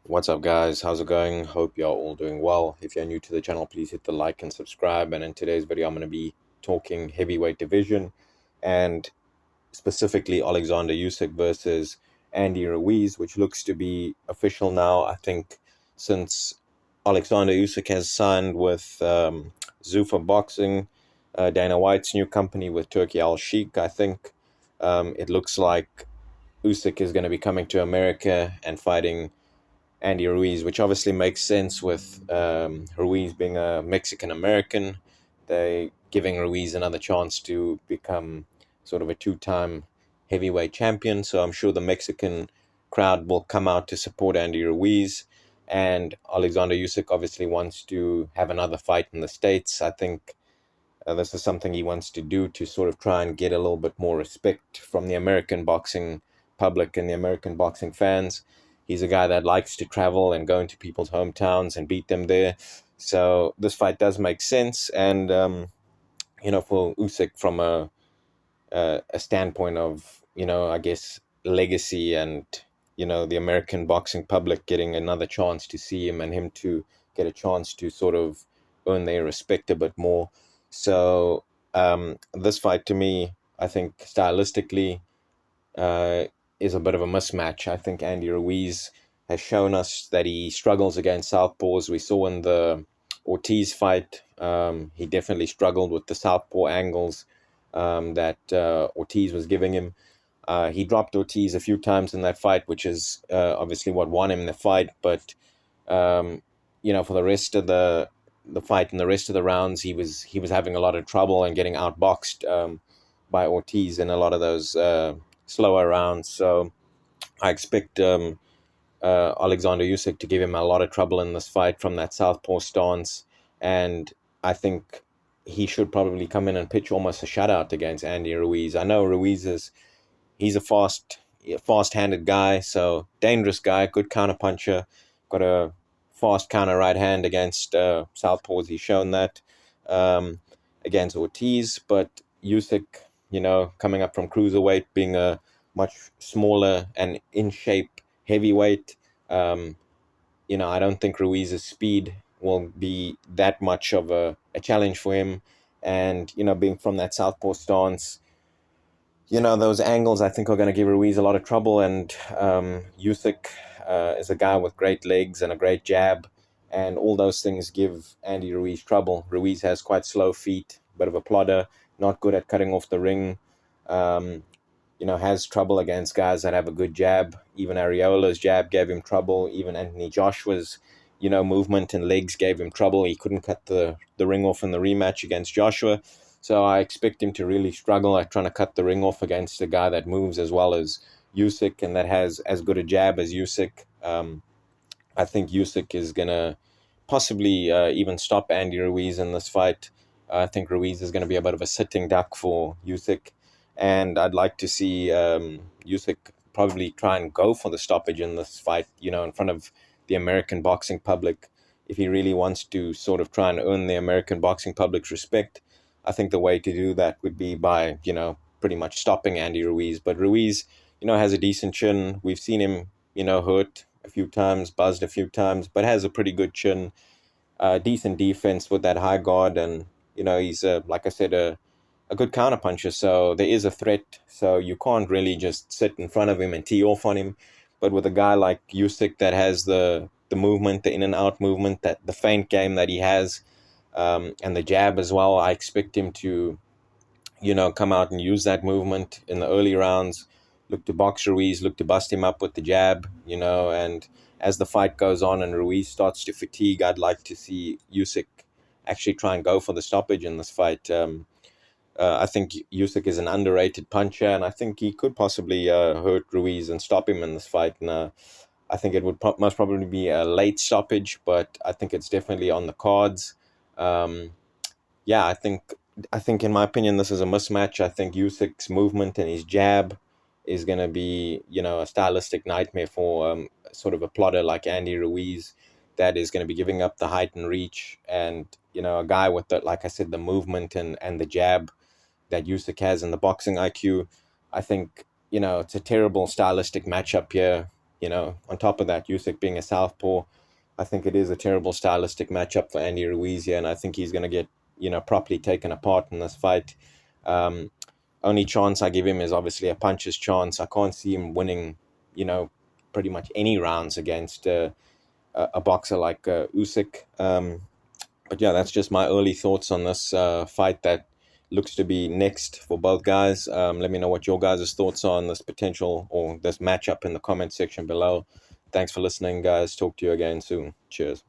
What's up, guys? How's it going? Hope you're all doing well. If you're new to the channel, please hit the like and subscribe. And in today's video, I'm going to be talking heavyweight division and specifically Oleksandr Usyk versus Andy Ruiz, which looks to be official now. I think since Oleksandr Usyk has signed with Zuffa Boxing, Dana White's new company with Turkey Al Sheikh, I think it looks like Usyk is going to be coming to America and fighting Andy Ruiz, which obviously makes sense with Ruiz being a Mexican American. They giving Ruiz another chance to become sort of a two-time heavyweight champion. So I'm sure the Mexican crowd will come out to support Andy Ruiz. And Oleksandr Usyk obviously wants to have another fight in the States. I think this is something he wants to do to sort of try and get a little bit more respect from the American boxing public and the American boxing fans. He's a guy that likes to travel and go into people's hometowns and beat them there. So this fight does make sense. And, for Usyk from a standpoint of, I guess, legacy and, the American boxing public getting another chance to see him and him to get a chance to sort of earn their respect a bit more. So this fight to me, I think stylistically, uh, is a bit of a mismatch. I think Andy Ruiz has shown us that he struggles against southpaws. We saw in the Ortiz fight, he definitely struggled with the southpaw angles that Ortiz was giving him. He dropped Ortiz a few times in that fight, which is obviously what won him the fight. But for the rest of the fight and the rest of the rounds, he was having a lot of trouble and getting outboxed by Ortiz in a lot of those slower rounds. So I expect Oleksandr Usyk to give him a lot of trouble in this fight from that southpaw stance, and I think he should probably come in and pitch almost a shutout against Andy Ruiz. I know Ruiz he's a fast-handed guy, so dangerous guy, good counterpuncher, got a fast counter right hand against southpaws. He's shown that against Ortiz, but Usyk, coming up from cruiserweight, being a much smaller and in shape heavyweight, I don't think Ruiz's speed will be that much of a challenge for him. And, being from that southpaw stance, those angles I think are going to give Ruiz a lot of trouble. And Usyk is a guy with great legs and a great jab. And all those things give Andy Ruiz trouble. Ruiz has quite slow feet, bit of a plodder, not good at cutting off the ring. Has trouble against guys that have a good jab. Even Areola's jab gave him trouble. Even Anthony Joshua's, movement and legs gave him trouble. He couldn't cut the ring off in the rematch against Joshua. So I expect him to really struggle at trying to cut the ring off against a guy that moves as well as Usyk and that has as good a jab as Usyk. I think Usyk is going to possibly even stop Andy Ruiz in this fight. I think Ruiz is going to be a bit of a sitting duck for Usyk. And I'd like to see Usyk probably try and go for the stoppage in this fight, in front of the American boxing public. If he really wants to sort of try and earn the American boxing public's respect, I think the way to do that would be by, pretty much stopping Andy Ruiz. But Ruiz, has a decent chin. We've seen him, hurt a few times, buzzed a few times, but has a pretty good chin, decent defense with that high guard. And, he's, like I said, a good counterpuncher, so there is a threat. So you can't really just sit in front of him and tee off on him. But with a guy like Usyk that has the movement, the in and out movement, that the feint game that he has, and the jab as well, I expect him to, come out and use that movement in the early rounds. Look to box Ruiz, look to bust him up with the jab, and as the fight goes on and Ruiz starts to fatigue, I'd like to see Usyk actually try and go for the stoppage in this fight. I think Usyk is an underrated puncher, and I think he could possibly hurt Ruiz and stop him in this fight. And I think it would most probably be a late stoppage, but I think it's definitely on the cards. Yeah, I think in my opinion this is a mismatch. I think Usyk's movement and his jab is going to be, a stylistic nightmare for sort of a plotter like Andy Ruiz that is going to be giving up the height and reach. And, a guy with the, like I said, the movement and the jab that Usyk has in the boxing IQ. I think, it's a terrible stylistic matchup here. on top of that, Usyk being a southpaw, I think it is a terrible stylistic matchup for Andy Ruiz here, and I think he's going to get, properly taken apart in this fight. Um, Only chance I give him is obviously a puncher's chance. I can't see him winning, pretty much any rounds against a boxer like Usyk. But yeah, that's just my early thoughts on this fight that looks to be next for both guys. Let me know what your guys' thoughts are on this potential or this matchup in the comment section below. Thanks for listening, guys. Talk to you again soon. Cheers.